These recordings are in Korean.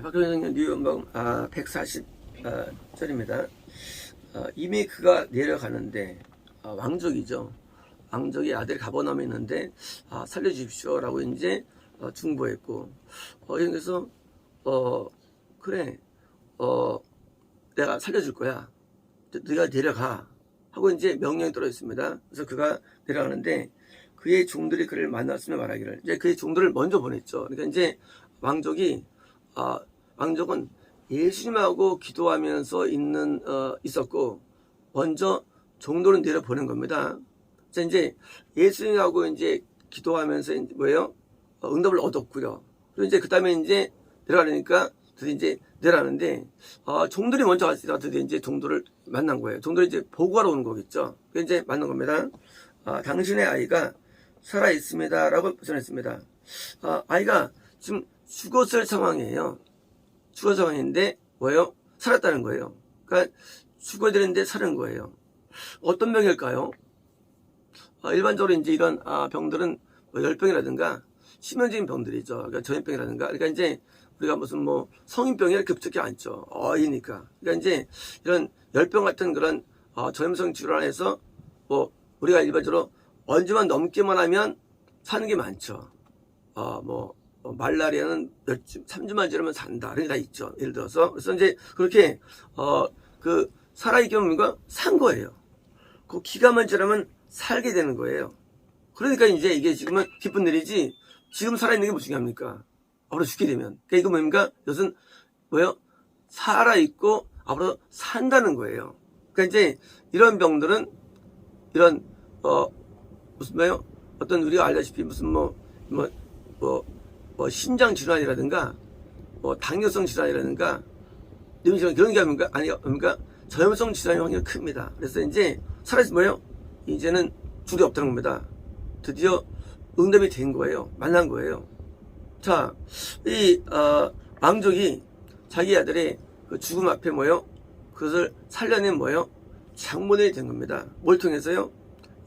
박근혜 뉴연방 140절입니다. 이미 그가 내려가는데 왕족이죠. 왕족의 아들 가버나움에 있는데 살려주십시오라고 이제 중보했고 그래서 그래 내가 살려줄 거야. 네가 내려가 하고 이제 명령이 떨어졌습니다. 그래서 그가 내려가는데 그의 종들이 그를 만났으며 말하기를 이제 그의 종들을 먼저 보냈죠. 그러니까 이제 왕족은 예수님하고 기도하면서 있었고 먼저 종들은 내려 보낸 겁니다. 자 이제 예수님하고 이제 기도하면서 뭐예요? 응답을 얻었고요. 그리고 이제 그 다음에 이제 내려가려니까 드디어 이제 내려가는데 종들이 먼저 갔으니까 드디어 이제 종들을 만난 거예요. 종들이 이제 보고하러 오는 거겠죠. 그래서 이제 만난 겁니다. 당신의 아이가 살아 있습니다라고 전했습니다. 아이가 지금 죽었을 상황이에요. 죽은 상황인데 뭐예요? 살았다는 거예요. 그러니까 죽어야 되는데 사는 거예요. 어떤 병일까요? 일반적으로 이제 이런 병들은 뭐 열병이라든가 치명적인 병들이죠. 그러니까 전염병이라든가. 그러니까 이제 우리가 무슨 뭐 성인병이 겹치지 않죠. 어이니까. 그러니까 이제 이런 열병 같은 그런 전염성 질환에서 뭐 우리가 일반적으로 언제만 넘기만 하면 사는 게 많죠. 말라리아는 3주만 지나면 산다. 그런 게 다 있죠. 예를 들어서. 그래서 이제 그렇게, 살아있게 뭡니까? 산 거예요. 그 기간만 지나면 살게 되는 거예요. 그러니까 이제 이게 지금은 기쁜 일이지, 지금 살아있는 게 무슨 중요합니까? 앞으로 죽게 되면. 그러니까 이거 뭡니까? 이것은 뭐예요? 살아있고 앞으로 산다는 거예요. 그러니까 이제 이런 병들은 이런, 무슨 뭐예요? 어떤 우리가 알다시피 무슨 신장 질환이라든가 당뇨성 질환이라든가 그런 게 아닙니까? 저염성 질환이 확률이 큽니다. 그래서 이제 살아있으면 뭐예요? 이제는 둘이 없다는 겁니다. 드디어 응답이 된 거예요. 만난 거예요. 자, 이 왕족이 자기 아들의 그 죽음 앞에 뭐예요? 그것을 살려낸 뭐예요? 장본인이 된 겁니다. 뭘 통해서요?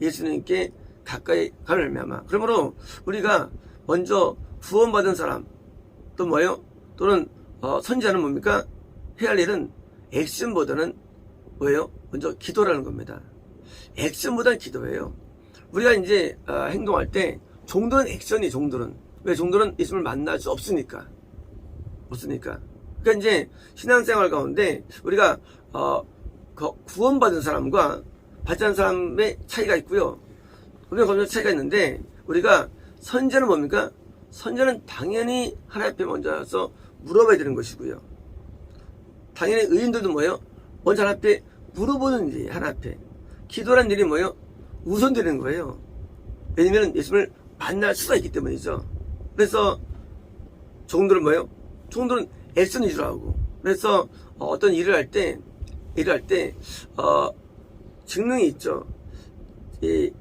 예수님께 가까이 가는 말미암아. 그러므로 우리가 먼저 구원받은 사람 또 뭐예요? 또는 선지자는 뭡니까? 해야 할 일은 액션보다는 뭐예요? 먼저 기도라는 겁니다. 액션보다는 기도예요. 우리가 이제 행동할 때 종들은 액션이 종들은 왜 종들은 예수님을 만날 수 없으니까. 그러니까 이제 신앙생활 가운데 우리가 구원받은 사람과 받지 않은 사람의 차이가 있고요. 분명 차이가 있는데 우리가 선지자는 뭡니까? 선지자는 당연히 하나님 앞에 먼저 와서 물어봐야 되는 것이고요. 당연히 의인들도 뭐예요? 먼저 하나님 앞에 물어보는 일이 하나님 앞에. 기도라는 일이 뭐예요? 우선되는 거예요. 왜냐면 예수님을 만날 수가 있기 때문이죠. 그래서 종들은 뭐예요? 종들은 액션 위주로 하고. 그래서 어떤 일을 할 때 직능이 있죠. 이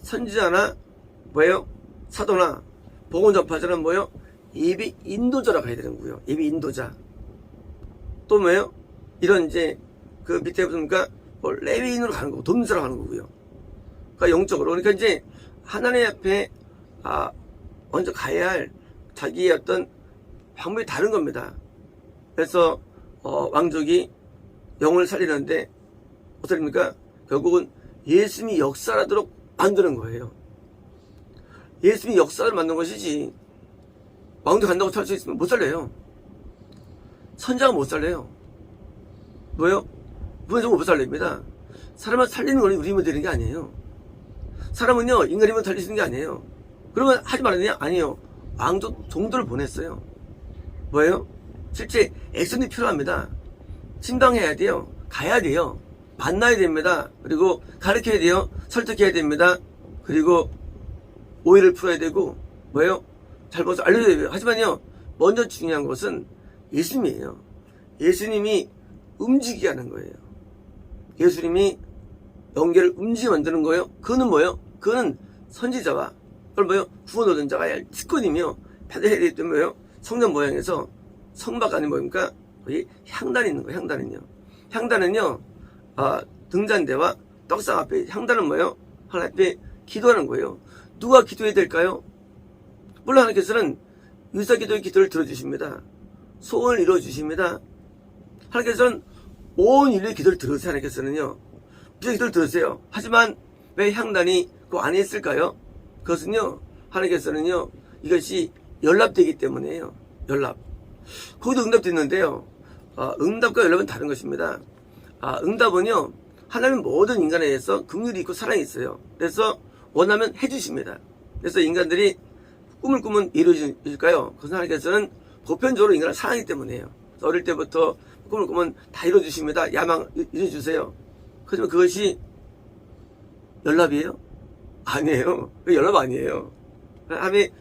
선지자나 뭐예요? 사도나 복음 전파자는 뭐예요? 예비 인도자라고 해야 되는 거예요. 예비 인도자. 또 뭐예요? 이런 이제 그 밑에 보니까 레위인으로 가는 거고 돕는자로 가는 거고요. 그러니까 영적으로. 그러니까 이제 하나님 앞에 먼저 가야 할 자기의 어떤 방법이 다른 겁니다. 그래서 왕족이 영혼을 살리는데 어떻습니까? 결국은 예수님이 역사하도록 만드는 거예요. 예수님이 역사를 만든 것이지 왕족 간다고 살 수 있으면 못 살려요. 선자가 못 살려요. 뭐예요? 무한적으로 못 살립니다. 사람을 살리는 건 우리 힘으로 되는 게 아니에요. 사람은요 인간 힘으로 살릴 수 있는 게 아니에요. 그러면 하지 말았느냐? 아니에요. 왕족 종들을 보냈어요. 뭐예요? 실제 액션이 필요합니다. 신방해야 돼요. 가야 돼요. 만나야 됩니다. 그리고 가르쳐야 돼요. 설득해야 됩니다. 그리고 오해를 풀어야 되고 뭐예요? 잘못을 알려줘야 돼요. 하지만요 먼저 중요한 것은 예수님이에요. 예수님이 움직이게 하는 거예요. 예수님이 영계를 움직이게 만드는 거예요. 그거는 뭐예요? 그거는 선지자와 그걸 뭐예요? 구원 얻은 자가 할 직권이며 받아야 되기 때문에 뭐예요? 성전 모양에서 성막 안에 뭡니까? 거기 향단이 있는 거예요. 향단은요 등잔대와 떡상 앞에 향단은 뭐예요? 하나님 앞에 기도하는 거예요. 누가 기도해야 될까요? 물론 하나님께서는 의사기도의 기도를 들어주십니다. 소원을 이루어주십니다. 하나님께서는 온 인류의 기도를 들으세요. 하나님께서는요. 무슨 기도를 들으세요. 하지만 왜 향단이 그 안에 있을까요? 그것은요. 하나님께서는요. 이것이 연락되기 때문에요. 연락. 거기도 응답도 있는데요. 응답과 연락은 다른 것입니다. 응답은요. 하나님은 모든 인간에 대해서 긍휼이 있고 사랑이 있어요. 그래서 원하면 해주십니다. 그래서 인간들이 꿈을 꾸면 이루어질까요? 그것은 하나님께서는 보편적으로 인간을 사랑하기 때문에요. 어릴 때부터 꿈을 꾸면 다 이루어주십니다. 야망 이루어주세요. 하지만 그것이 연락이에요? 아니에요. 연락 아니에요. 하나님의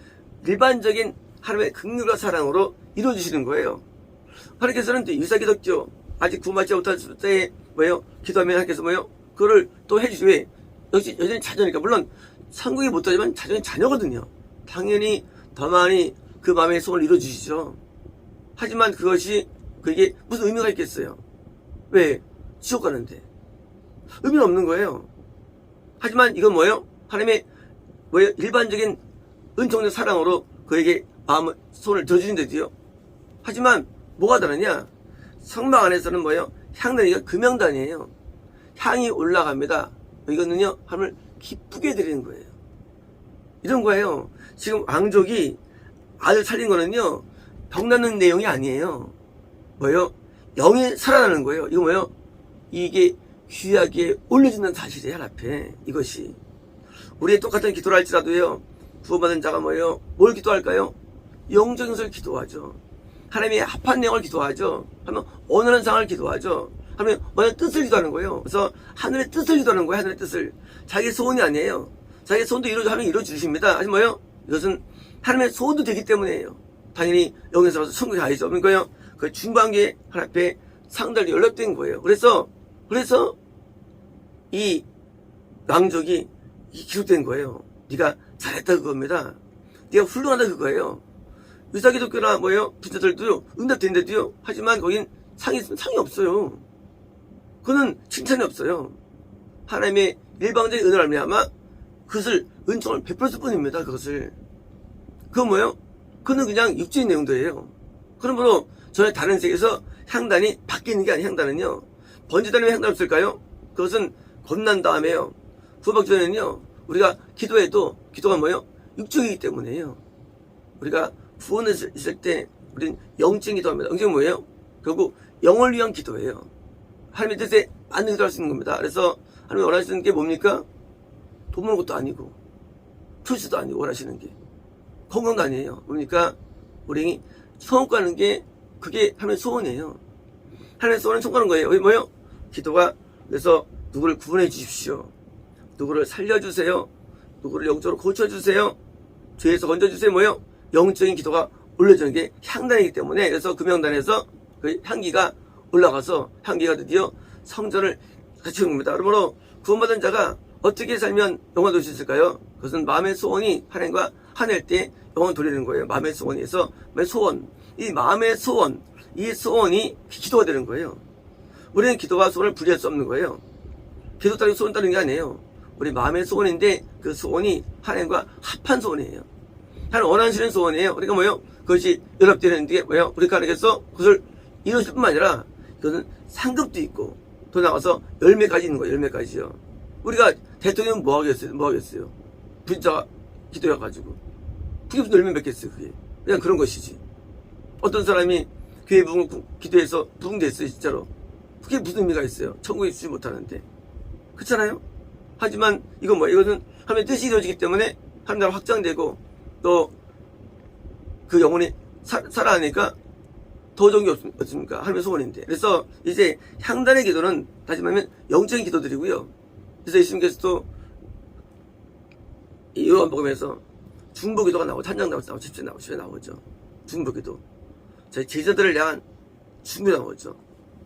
일반적인 하나님의 긍휼과 사랑으로 이루어주시는 거예요. 하나님께서는 유사기독교 아직 구원받지 못했을 때 뭐예요? 기도하면 하나님께서 뭐예요? 그거를 또 해주시고 왜? 역시 여전히 자녀니까 물론 천국에 못 가지만 자녀는 자녀거든요. 당연히 더 많이 그 마음의 소원을 이루어주시죠. 하지만 그게 무슨 의미가 있겠어요? 왜? 지옥 가는데 의미는 없는 거예요. 하지만 이건 뭐예요? 하나님의 뭐예요? 일반적인 은총적 사랑으로 그에게 마음을 소원을 들어주는데도요. 하지만 뭐가 다르냐? 성막 안에서는 뭐예요? 향단이가 금향단이에요. 향이 올라갑니다. 이거는요, 하나님을 기쁘게 드리는 거예요. 이런 거예요. 지금 왕족이 아들 살린 거는요, 병 낫는 내용이 아니에요. 뭐예요? 영이 살아나는 거예요. 이거 뭐예요? 이게 귀하게 올려진다는 사실이에요, 앞에. 이것이. 우리의 똑같은 기도를 할지라도요, 구원받은 자가 뭐예요? 뭘 기도할까요? 영적인 것을 기도하죠. 하나님의 합한 내용을 기도하죠. 하면 원하는 상을 기도하죠. 하면 원하는 뜻을 기도하는 거예요. 그래서 하늘의 뜻을 기도하는 거예요. 하늘의 뜻을. 자기 소원이 아니에요. 자기 소원도 하나님 이루어주십니다. 하지만 뭐예요? 이것은 하나님의 소원도 되기 때문에요. 당연히 영에서 천국에 가야죠. 그러니까요. 그 중반기에 하나님 앞에 상달이 연락된 거예요. 그래서 이 왕족이 기록된 거예요. 네가 잘했다 그겁니다. 네가 훌륭하다 그거예요. 유사기독교나 뭐예요? 부자들도 응답되는데도요. 하지만 거긴 상이 없어요. 그거는 칭찬이 없어요. 하나님의 일방적인 은혜를 말미암아 그것을 은총을 베풀었을 뿐입니다. 그건 뭐예요? 그건 그냥 육체의 내용들이에요. 그러므로 전에 다른 세계에서 향단이 바뀌는 게 아니에요. 향단은요. 번제단에 왜 향단 없을까요? 그것은 겁난 다음에요. 구원받기 전에는요. 우리가 기도해도 기도가 뭐예요? 육적이기 때문에요. 우리가 구원했을 때 우리는 영적인 기도합니다. 영적인 뭐예요? 결국 영을 위한 기도예요. 하나님의 뜻에 맞는 기도를 할 수 있는 겁니다. 그래서 하나님이 원하시는 게 뭡니까? 돈 버는 것도 아니고 출세도 아니고 원하시는 게 건강도 아니에요. 뭡니까? 우리 소원 가는 게 그게 하나님의 소원이에요. 하나님의 소원은 소원하는 거예요. 뭐예요? 기도가 그래서 누구를 구원해 주십시오. 누구를 살려주세요. 누구를 영적으로 고쳐주세요. 죄에서 건져주세요. 뭐예요? 영적인 기도가 올려지는 게 향단이기 때문에 그래서 금향단에서 그 향기가 올라가서 향기가 드디어 성전을 갖추는 겁니다. 그러므로 구원받은 자가 어떻게 살면 영원 돌릴 수 있을까요? 그것은 마음의 소원이 하나님과 하늘 때 영원 돌리는 거예요. 마음의 소원에서 소원. 이 마음의 소원, 이 소원이 기도가 되는 거예요. 우리는 기도와 소원을 분리할 수 없는 거예요. 기도 따르고 소원 따르는 게 아니에요. 우리 마음의 소원인데 그 소원이 하나님과 합한 소원이에요. 하나님 원하시는 소원이에요. 그러니까 뭐예요? 그것이 연합되는 게 뭐예요? 우리가 하나님께서 그것을 이루실 뿐만 아니라 그것은 상급도 있고 더 나가서 열매까지 있는 거예요. 열매까지요. 우리가 대통령 뭐 하겠어요? 부자 기도해가지고 그게 무슨 열매 맺겠어요? 그게 그냥 그런 것이지. 어떤 사람이 교회 기도해서 부흥됐어요. 진짜로. 그게 무슨 의미가 있어요? 천국에 주지 못하는데. 그렇잖아요? 하지만 이것은 하나님의 뜻이 이루어지기 때문에 하나님 나라 확장되고 또 그 영혼이 살아나니까 더 좋은 게 없습니까? 하나님의 소원인데. 그래서 이제 향단의 기도는 다시 말하면 영적인 기도들이고요. 그래서 예수님께서도 이 요한복음에서 중보기도가 나오고 탄장 나오고 10절 나오죠. 중보기도. 저희 제자들을 향한 중보 나오죠.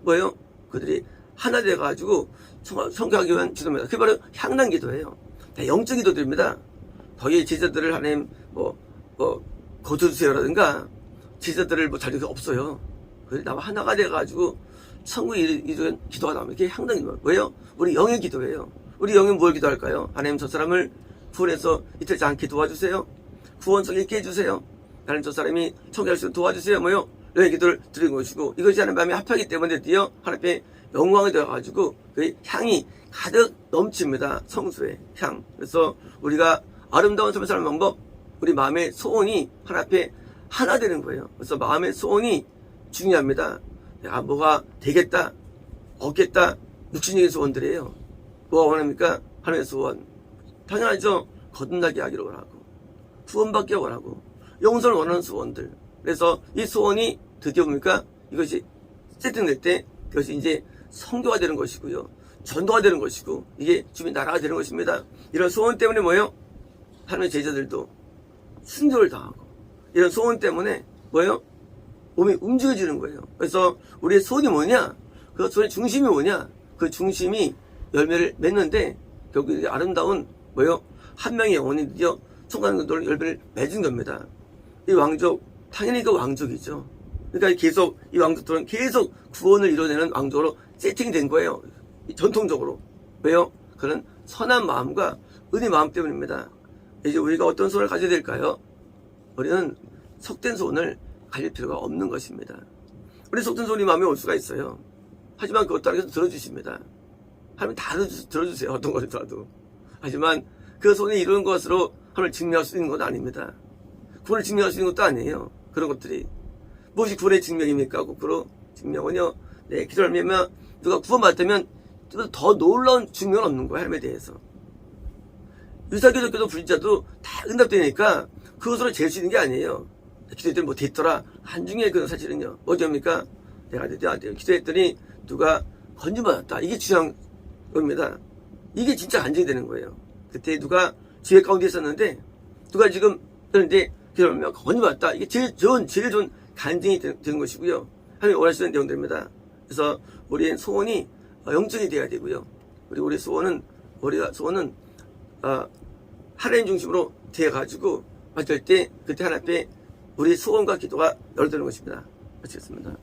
뭐예요? 그들이 하나 돼가지고 성교하기 위한 기도입니다. 그게 바로 향단 기도예요. 다 영적 기도들입니다. 거기에 제자들을 하나님 거둬주세요라든가 제자들을 자리가 없어요. 그래서 나와 하나가 돼가지고 천국에 이르는 기도가 나오면 이게 향단 기도예요. 왜요? 우리 영의 기도예요. 우리 영은 뭘 기도할까요? 하나님 저 사람을 구원해서 이틀지 않게 도와주세요. 구원성 있게 해주세요. 하나님 저 사람이 청결할 수 있게 도와주세요. 뭐요? 이런 기도를 드리는 것이고, 이것이 하나님 마음에 합하기 때문에 드디어 하나님의 영광이 되어가지고 그 향이 가득 넘칩니다. 성수의 향. 그래서 우리가 아름다운 삶을 사는 방법, 우리 마음의 소원이 하나 앞에 하나 되는 거예요. 그래서 마음의 소원이 중요합니다. 내가 뭐가 되겠다, 얻겠다, 육신적인 소원들이에요. 뭐가 원합니까? 하나님의 소원. 당연하죠. 거듭나게 하기를 원하고, 구원받기 원하고, 영생을 원하는 소원들. 그래서 이 소원이 드디어 뭡니까? 이것이 세팅될 때 그것이 이제 성교가 되는 것이고요. 전도가 되는 것이고, 이게 주민 나라가 되는 것입니다. 이런 소원 때문에 뭐예요? 하나님의 제자들도 순교를 당하고, 이런 소원 때문에 뭐예요? 몸이 움직여지는 거예요. 그래서 우리의 소원이 뭐냐? 그 소원의 중심이 뭐냐? 그 중심이 열매를 맺는데, 결국 아름다운 뭐예요? 한 명의 영혼이 드디어 총괄운동을 열매를 맺은 겁니다. 이 왕족, 당연히 그 왕족이죠. 그러니까 계속 이 왕족들은 계속 구원을 이뤄내는 왕족으로 세팅된 거예요. 전통적으로. 왜요? 그런 선한 마음과 은혜 마음 때문입니다. 이제 우리가 어떤 소원을 가져야 될까요? 우리는 속된 소원을 가질 필요가 없는 것입니다. 우리 속된 소원이 마음에 올 수가 있어요. 하지만 그것 따라서 들어주십니다. 하나님 다 들어주세요. 어떤 것이라도. 하지만 그 소원이 이루는 것으로 하나님을 증명할 수 있는 건 아닙니다. 구원을 증명할 수 있는 것도 아니에요. 그런 것들이. 무엇이 구원의 증명입니까? 거꾸로 증명은요. 네, 기도를 하면 누가 구원받다면 더 놀라운 증명은 없는 거예요. 하나님에 대해서. 유사기독교도 불자도 다 응답되니까 그것으로 잴 수 있는 게 아니에요. 기도했더니 뭐 됐더라. 한중에 그 사실은요. 어디입니까? 내가 기도했더니 누가 건진받았다. 이게 중요한 겁니다. 이게 진짜 간증이 되는 거예요. 그때 누가 지혜 가운데 있었는데 누가 지금 그런데 기도하면 건진받았다. 이게 제일 좋은 간증이 되는 것이고요. 하나님이 원하시는 내용들입니다. 그래서 우리의 소원이 영적이 되어야 되고요. 우리의 소원은 하나님 중심으로 되어가지고 맞을 때 그때 하나님 앞에 우리 소원과 기도가 열어되는 것입니다. 마치겠습니다.